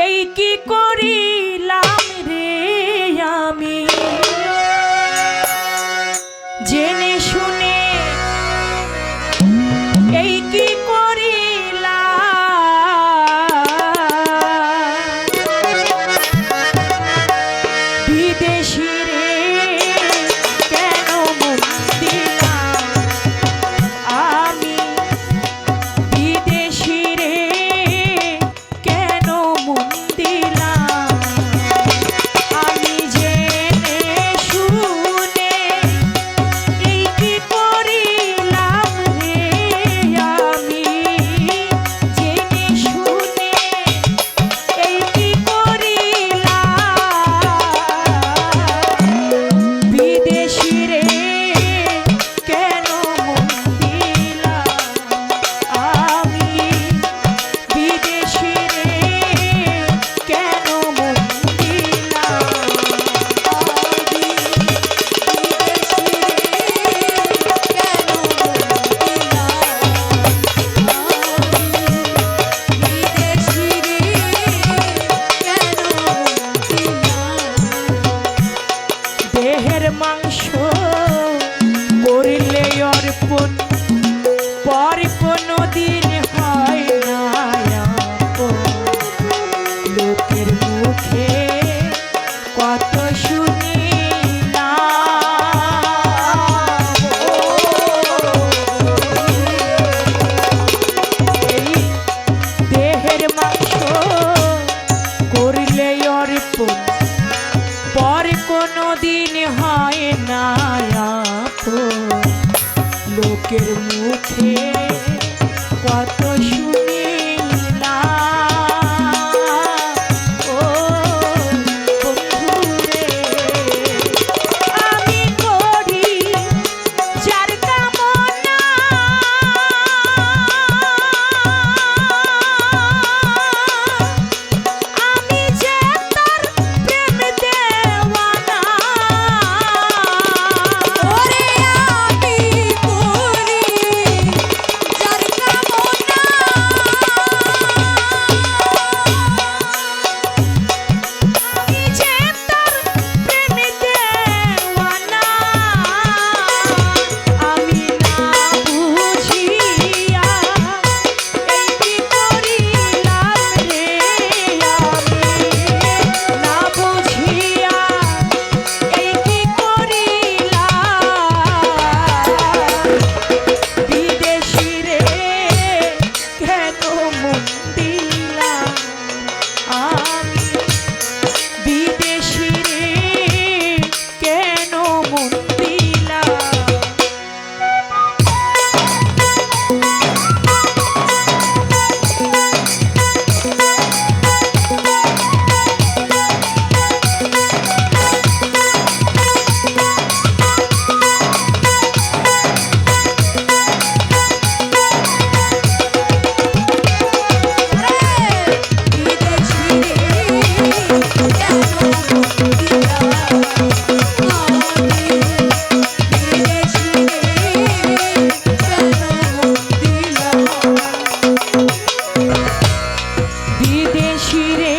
এই কি করিলাম রে আমি জেনে শুনে এই কি করিলাম বিদেশি রে কেন মন দিলাম আমি বিদেশি রে কেন মন দিলাম আমি জেনে শুনে এই কি করিলাম রে আমি জেনে শুনে এই কি করিলাম বিদেশি রে কেন মন দিলাম আমি বিদেশি রে কেন মন দিলাম দেহের মাংস করিলে অর্পণ পর কোনো দিন হয় না আপন। লোকের মুখে কত এই দেহের মাংস করিলে অর্পণ পর কোনো দিন হয় না আপন। লোকের মুখে কত শুনিলাম ও বন্ধুরে আমি করি যার কামনা আমি যে তার প্রেম দেওয়ানা ওরে আমি করি যার কামনা আমি যে তার প্রেম দেওয়ানা আমি না বুঝিয়া এই কি করিলাম রে আমি না বুঝিয়া এই কি করিলাম বিদেশি রে কেন মন দিলাম আমি বিদেশি রে কেন মন দিলাম বিদেশি রে